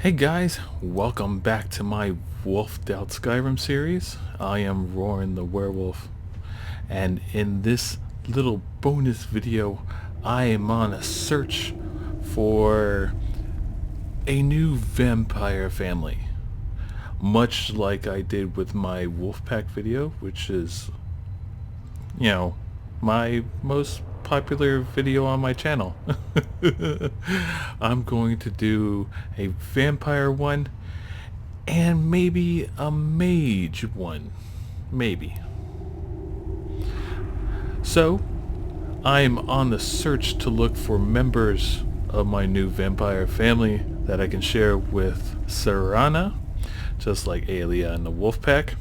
Hey guys, welcome back to my Wolfed Out Skyrim series. I am Roarin the Werewolf, and in this little bonus video, I am on a search for a new vampire family. Much like I did with my Wolfpack video, which is, my most popular video on my channel. I'm going to do a vampire one and maybe a mage one. Maybe. So, I'm on the search to look for members of my new vampire family that I can share with Zaliena, just like Elia and the Wolfpack.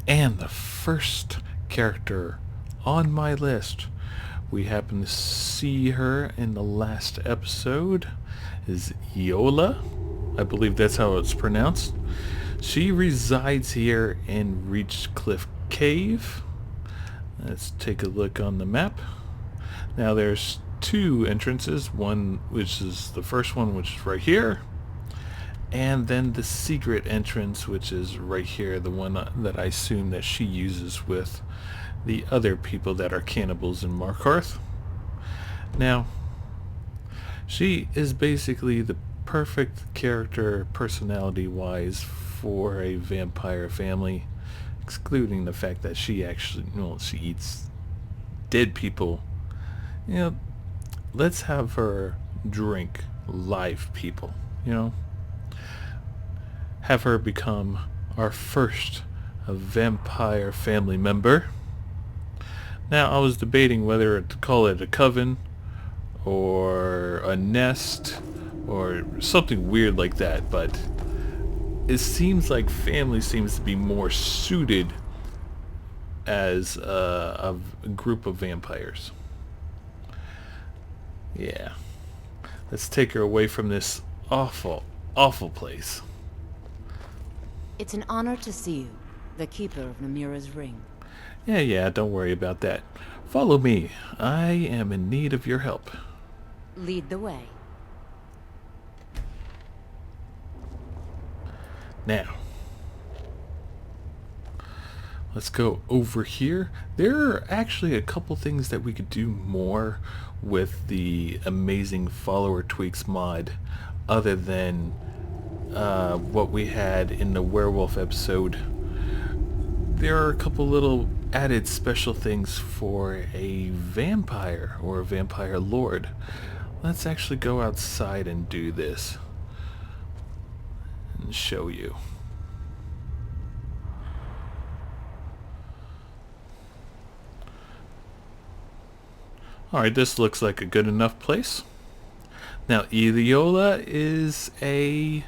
And the first character on my list, we happen to see her in the last episode, is Yola. I believe that's how it's pronounced. She resides here in Reachcliff Cave. Let's take a look on the map. Now there's two entrances, one which is the first one, which is right here, and then the secret entrance, which is right here, the one that I assume that she uses with the other people that are cannibals in Markarth. Now, she is basically the perfect character personality-wise for a vampire family, excluding the fact that she actually, she eats dead people. Let's have her drink live people, Have her become our first vampire family member. Now, I was debating whether to call it a coven or a nest or something weird like that, but it seems like family seems to be more suited as a group of vampires. Yeah. Let's take her away from this awful, awful place. It's an honor to see you, the keeper of Namira's ring. Yeah, don't worry about that. Follow me. I am in need of your help. Lead the way. Now, let's go over here. There are actually a couple things that we could do more with the amazing follower tweaks mod other than what we had in the werewolf episode. There are a couple little added special things for a vampire or a vampire lord. Let's actually go outside and do this and show you. Alright, this looks like a good enough place. Now, Yola is a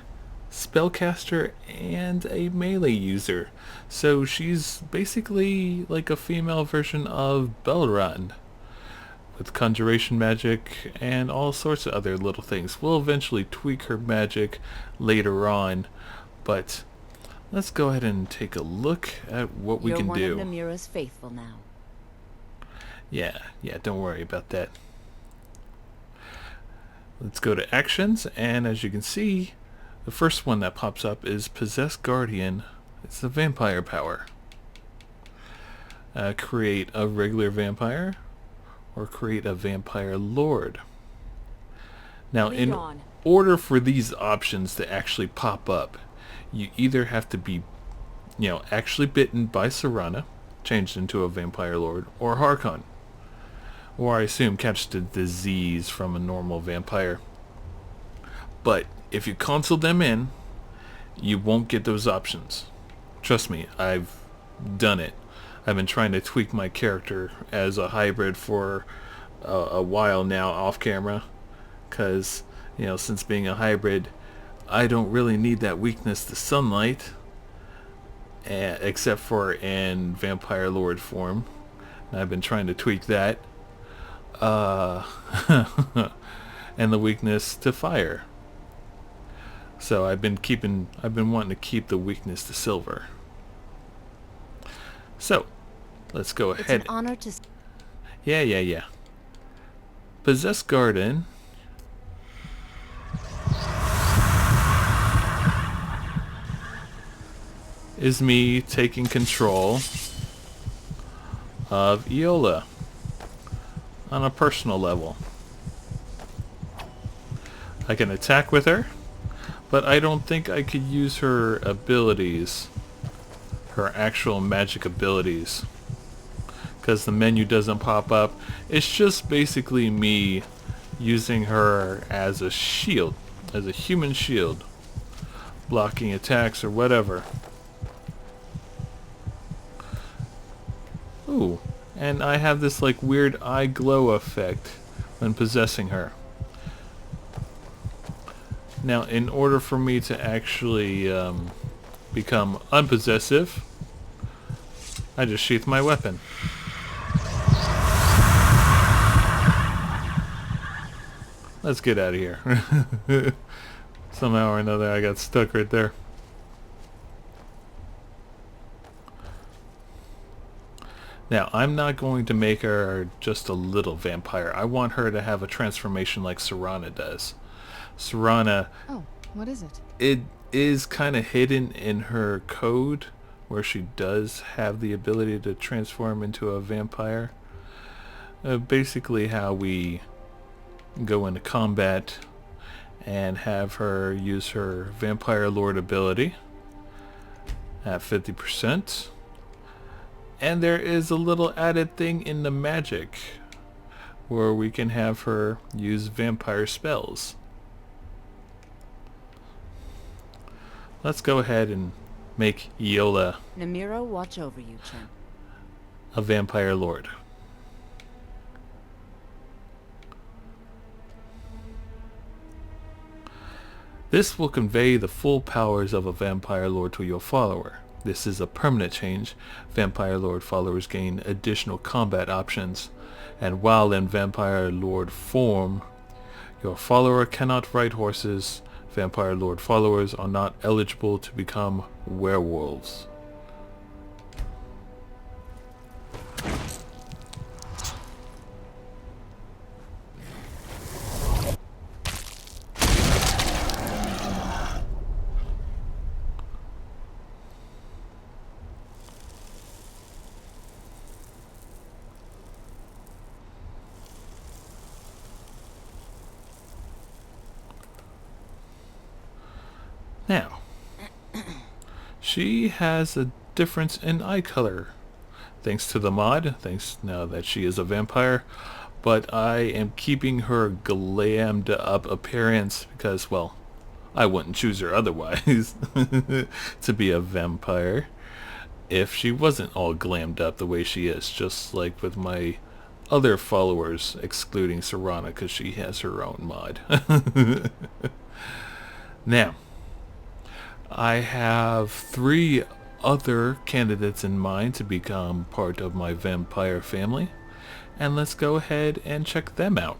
spellcaster and a melee user, so she's basically like a female version of Belrond with conjuration magic and all sorts of other little things. We'll eventually tweak her magic later on, but let's go ahead and take a look at what we can do. You're one of Namira's faithful now. Yeah, don't worry about that. Let's go to actions, and as you can see, the first one that pops up is Possessed Guardian. It's the vampire power. Create a regular vampire or create a vampire lord. Now, in order for these options to actually pop up, you either have to be, actually bitten by Zaliena, changed into a vampire lord, or Harkon, or I assume catch the disease from a normal vampire. But if you console them in, you won't get those options. Trust me, I've done it. I've been trying to tweak my character as a hybrid for a while now off camera, because since being a hybrid, I don't really need that weakness to sunlight, except for in vampire lord form. And I've been trying to tweak that, and the weakness to fire. So I've been wanting to keep the weakness to silver. So, let's go ahead. It's an honor to... Yeah. Possessed Garden is me taking control of Yola on a personal level. I can attack with her, but I don't think I could use her abilities, her actual magic abilities, because the menu doesn't pop up. It's just basically me using her as a shield, as a human shield, blocking attacks or whatever. Ooh, and I have this like weird eye glow effect when possessing her. Now, in order for me to actually become unpossessive, I just sheath my weapon. Let's get out of here. Somehow or another I got stuck right there. Now, I'm not going to make her just a little vampire. I want her to have a transformation like Zaliena does. Zaliena, Oh, what is it? it is kind of hidden in her code where she does have the ability to transform into a vampire. Basically how we go into combat and have her use her Vampire Lord ability at 50%. And there is a little added thing in the magic where we can have her use vampire spells. Let's go ahead and make Yola Namiro, watch over you, champ. a Vampire Lord. This will convey the full powers of a Vampire Lord to your follower. This is a permanent change. Vampire Lord followers gain additional combat options, and while in Vampire Lord form, your follower cannot ride horses. Vampire Lord followers are not eligible to become werewolves. Now, she has a difference in eye color, thanks to the mod, thanks now that she is a vampire, but I am keeping her glammed up appearance because, well, I wouldn't choose her otherwise to be a vampire if she wasn't all glammed up the way she is, just like with my other followers, excluding Zaliena because she has her own mod. Now, I have 3 other candidates in mind to become part of my vampire family, and let's go ahead and check them out.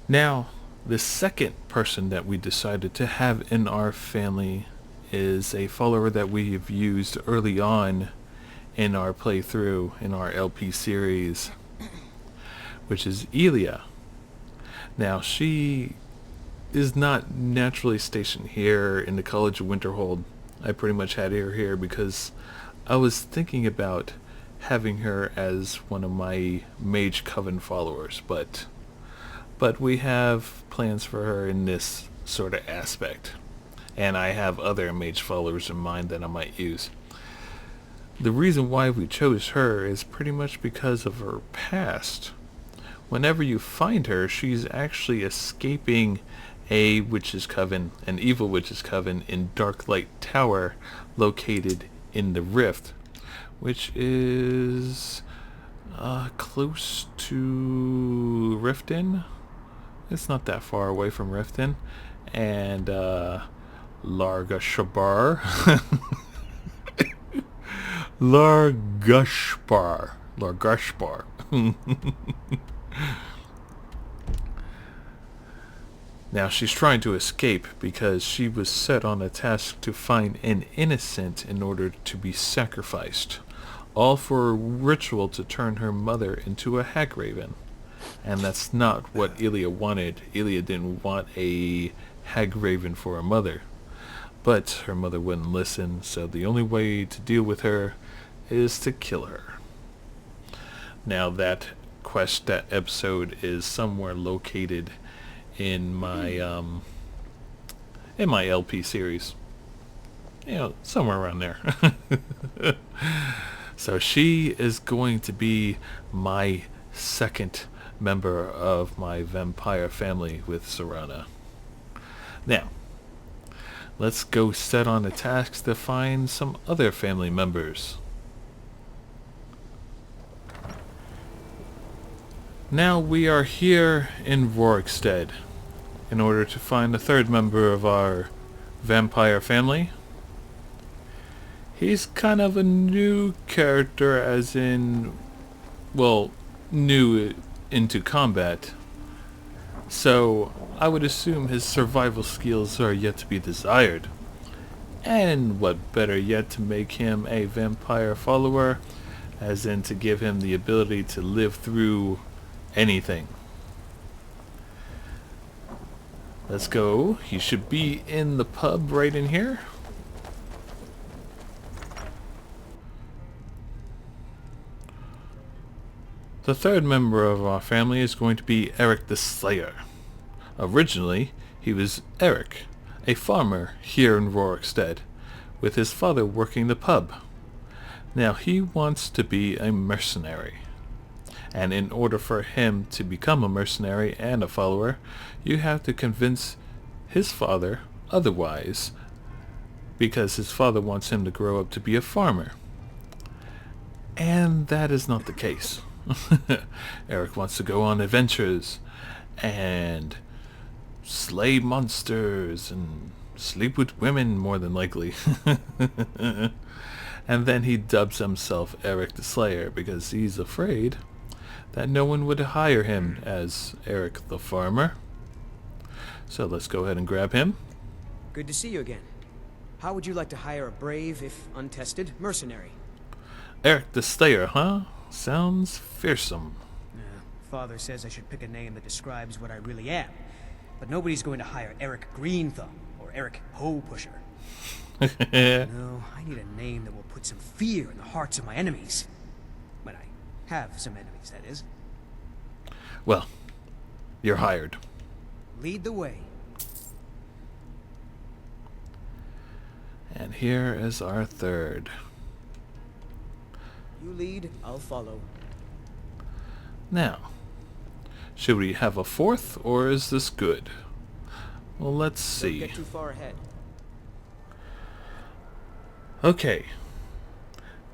Now, the second person that we decided to have in our family is a follower that we've used early on in our playthrough in our LP series, which is Elia. Now, she is not naturally stationed here in the College of Winterhold. I pretty much had her here because I was thinking about having her as one of my Mage Coven followers, but we have plans for her in this sort of aspect, and I have other Mage followers in mind that I might use. The reason why we chose her is pretty much because of her past. Whenever you find her, she's actually escaping a witch's coven, an evil witch's coven in Darklight Tower, located in the Rift, which is close to Riften. It's not that far away from Riften, and Largashbar. Largashbar. Now, she's trying to escape because she was set on a task to find an innocent in order to be sacrificed, all for a ritual to turn her mother into a Hagraven. And that's not what Elia wanted. Elia didn't want a Hagraven for a mother. But her mother wouldn't listen, so the only way to deal with her is to kill her. Now that quest, that episode is somewhere located in my LP series. Somewhere around there. So she is going to be my second member of my vampire family with Zaliena. Now, let's go set on a task to find some other family members. Now we are here in Rorikstead in order to find the third member of our vampire family. He's kind of a new character, as in, well, new into combat. So I would assume his survival skills are yet to be desired. And what better yet to make him a vampire follower, as in to give him the ability to live through anything. Let's go. He should be in the pub right in here. The third member of our family is going to be Erik the Slayer. Originally, he was Erik, a farmer here in Rorikstead, with his father working the pub. Now he wants to be a mercenary. And in order for him to become a mercenary and a follower, you have to convince his father otherwise, because his father wants him to grow up to be a farmer. And that is not the case. Erik wants to go on adventures and slay monsters and sleep with women, more than likely. And then he dubs himself Erik the Slayer because he's afraid that no one would hire him as Erik the Farmer. So let's go ahead and grab him. Good to see you again. How would you like to hire a brave, if untested, mercenary? Erik the Slayer, huh? Sounds fearsome. Father says I should pick a name that describes what I really am. But nobody's going to hire Erik Greenthumb or Erik Hoe Pusher. No, I need a name that will put some fear in the hearts of my enemies. When I have some enemies, that is. Well, you're hired. Lead the way. And here is our third. You lead, I'll follow. Now, should we have a fourth, or is this good? Well, let's see. Don't get too far ahead. Okay.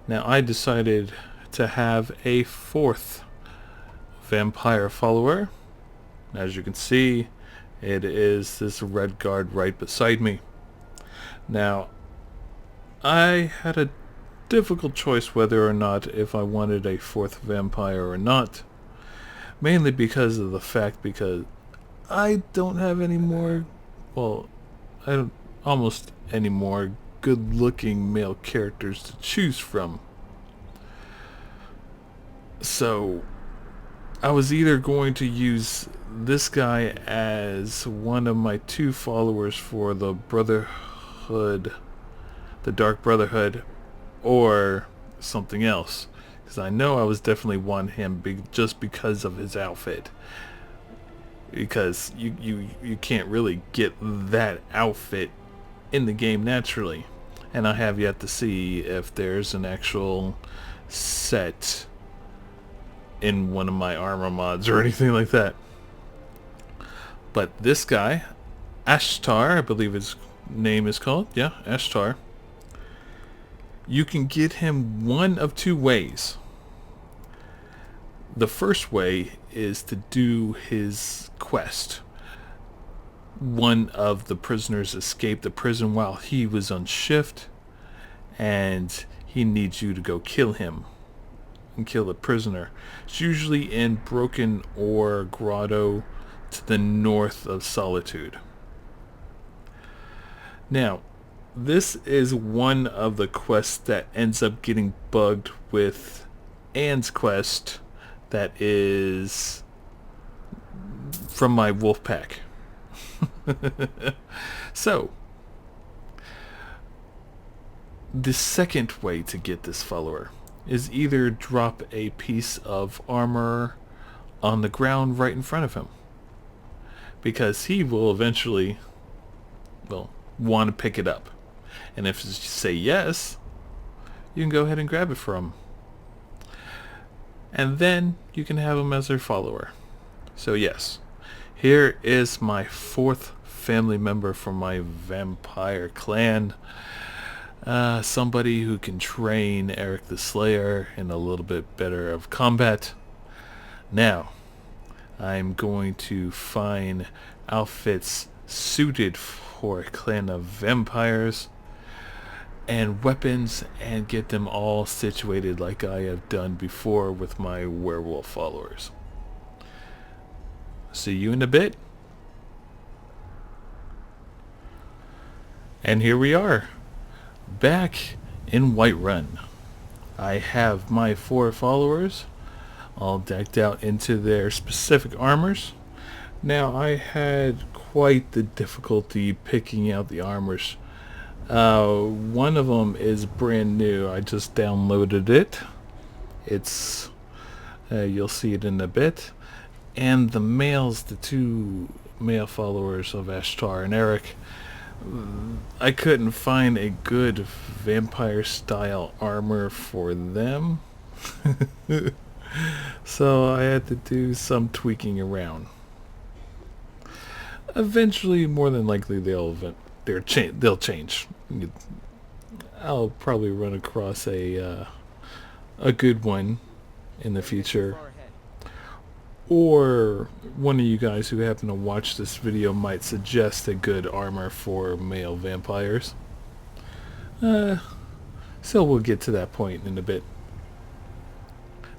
Now I decided to have a fourth vampire follower. As you can see, it is this red guard right beside me. Now, I had a difficult choice whether or not if I wanted a fourth vampire or not. Mainly because of the fact because I don't have any more, well, I don't almost any more good looking male characters to choose from. So I was either going to use this guy as one of my two followers for the Brotherhood, the Dark Brotherhood, or something else, because I know I was definitely want him just because of his outfit, because you can't really get that outfit in the game naturally, and I have yet to see if there's an actual set in one of my armor mods or anything like that. But this guy, Ashtar, I believe his name is called, yeah, Ashtar. You can get him one of two ways. The first way is to do his quest. One of the prisoners escaped the prison while he was on shift, and he needs you to go kill him and kill the prisoner. It's usually in Broken Ore Grotto to the north of Solitude. Now, this is one of the quests that ends up getting bugged with Anne's quest that is from my wolf pack. So, the second way to get this follower is either drop a piece of armor on the ground right in front of him, because he will eventually, well, want to pick it up. And if you say yes, you can go ahead and grab it from him. And then you can have him as their follower. So yes, here is my fourth family member from my vampire clan. Somebody who can train Erik the Slayer in a little bit better of combat. Now, I'm going to find outfits suited for a clan of vampires and weapons and get them all situated like I have done before with my werewolf followers. See you in a bit. And here we are, back in Whiterun. I have my 4 followers all decked out into their specific armors. Now, I had quite the difficulty picking out the armors. One of them is brand new. I just downloaded it. It's you'll see it in a bit. And the males, the 2 male followers of Ashtar and Erik, I couldn't find a good vampire style armor for them. So I had to do some tweaking around. Eventually, more than likely, they'll change. I'll probably run across a good one in the future. Or one of you guys who happen to watch this video might suggest a good armor for male vampires. So we'll get to that point in a bit.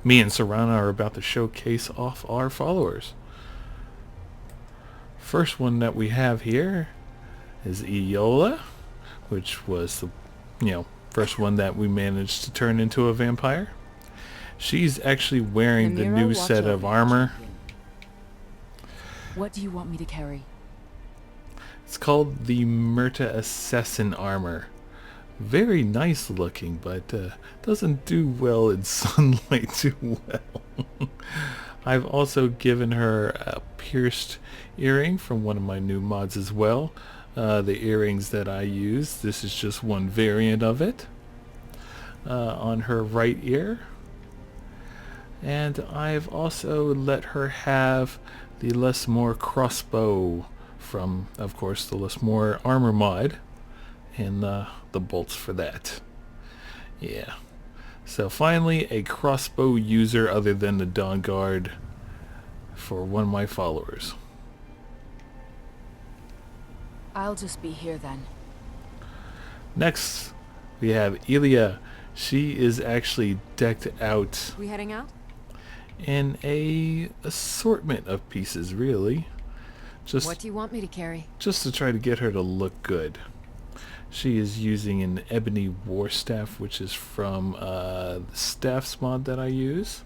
Me and Zaliena are about to showcase off our followers. First one that we have here is Yola, which was the first one that we managed to turn into a vampire. She's actually wearing the new set of armor. What do you want me to carry? It's called the Myrta Assassin armor. Very nice looking, but doesn't do well in sunlight too well. I've also given her a pierced earring from one of my new mods as well. The earrings that I use, this is just one variant of it, on her right ear. And I've also let her have the Lesmore crossbow from, of course, the Lesmore armor mod, and the bolts for that. Yeah. So finally, a crossbow user other than the Dawn Guard for one of my followers. I'll just be here then. Next, we have Elia. She is actually decked out We heading out? in a assortment of pieces, really. What do you want me to carry? Just to try to get her to look good. She is using an ebony war staff, which is from the staffs mod that I use.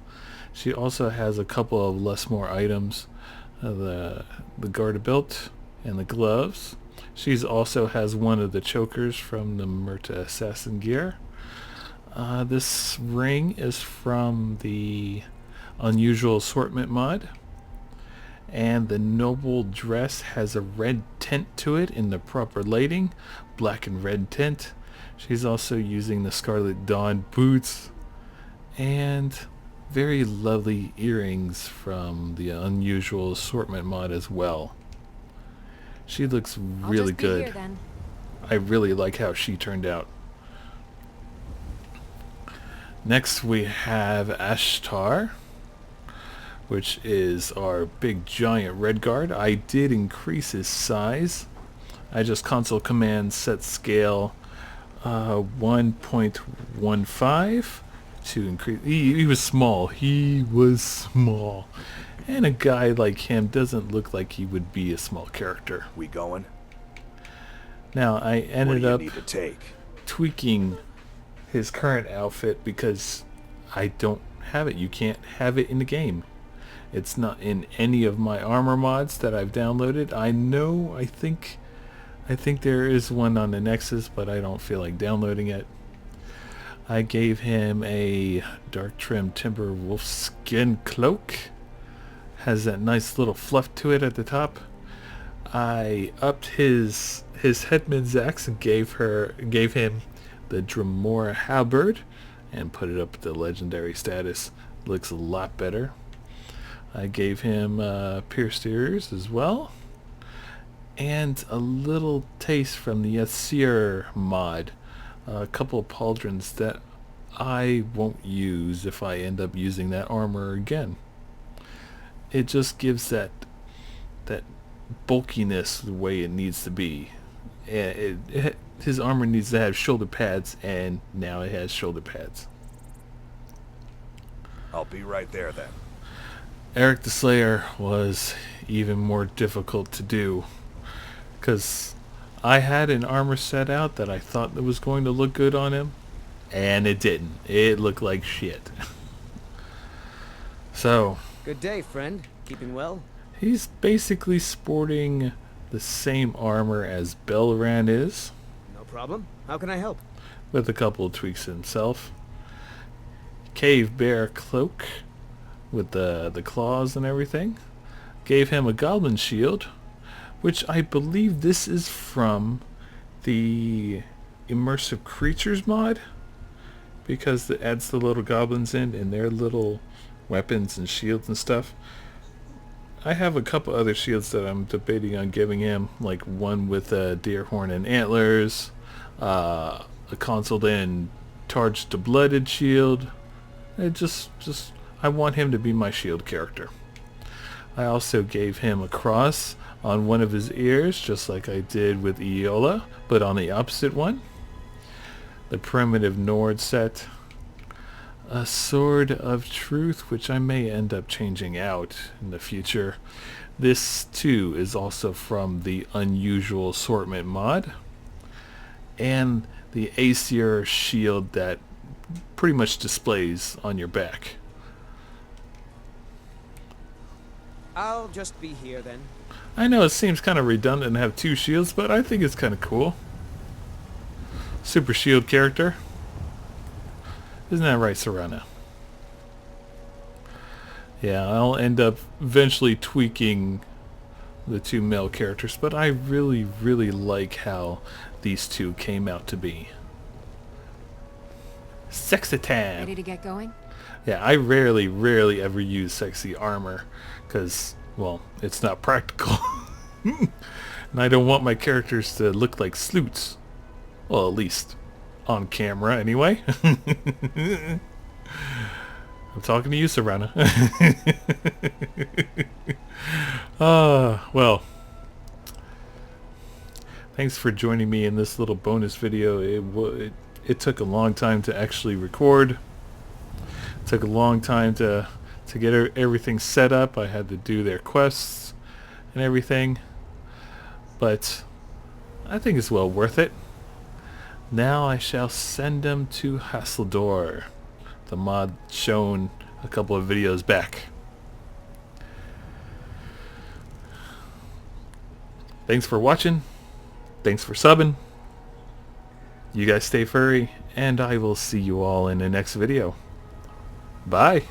She also has a couple of Lesmore items, the garter belt and the gloves. She also has one of the chokers from the Myrta Assassin gear. This ring is from the Unusual Assortment mod. And the noble dress has a red tint to it in the proper lighting, black and red tint. She's also using the Scarlet Dawn boots and very lovely earrings from the Unusual Assortment mod as well. She looks really good. I really like how she turned out. Next we have Ashtar, which is our big giant red guard. I did increase his size. I just console command set scale 1.15 to increase. He was small. He was small. And a guy like him doesn't look like he would be a small character. We going? Now I ended What up do you need to take? tweaking his current outfit because I don't have it. You can't have it in the game. It's not in any of my armor mods that I've downloaded. I think there is one on the Nexus, but I don't feel like downloading it. I gave him a dark trim timber wolf skin cloak. Has that nice little fluff to it at the top. I upped his headman's axe and gave him the Dremora halberd and put it up at the legendary status. Looks a lot better. I gave him pierced ears as well, and a little taste from the Asir mod. A couple of pauldrons that I won't use if I end up using that armor again. It just gives that bulkiness the way it needs to be. His armor needs to have shoulder pads, and now it has shoulder pads. I'll be right there then. Erik the Slayer was even more difficult to do, because I had an armor set out that I thought that was going to look good on him, and it didn't. It looked like shit. So Good day, friend. Keeping well? he's basically sporting the same armor as Belran is, No problem. How can I help? with a couple of tweaks himself. Cave bear cloak with the claws and everything. Gave him a goblin shield, which I believe this is from the immersive creatures mod, because it adds the little goblins in and their little weapons and shields and stuff. I have a couple other shields that I'm debating on giving him, like one with a deer horn and antlers, a consoled and charged to blooded shield. I want him to be my shield character. I also gave him a cross on one of his ears, just like I did with Yola, but on the opposite one. The primitive Nord set. A sword of truth, which I may end up changing out in the future. This too is also from the unusual assortment mod. And the Aesir shield that pretty much displays on your back. I'll just be here then. I know it seems kind of redundant to have two shields, but I think it's kind of cool. Super shield character. Isn't that right, Zaliena? Yeah, I'll end up eventually tweaking the two male characters, but I really, really like how these two came out to be. Sexy time! Ready to get going? Yeah, I rarely ever use sexy armor, because, well, it's not practical. And I don't want my characters to look like sleuths. Well, at least on camera, anyway. I'm talking to you, Zaliena. Well, thanks for joining me in this little bonus video. It took a long time to actually record. It took a long time to get everything set up. I had to do their quests and everything, but I think it's well worth it. Now I shall send them to Hasseldor, the mod shown a couple of videos back. Thanks for watching. Thanks for subbing. You guys stay furry, and I will see you all in the next video. Bye.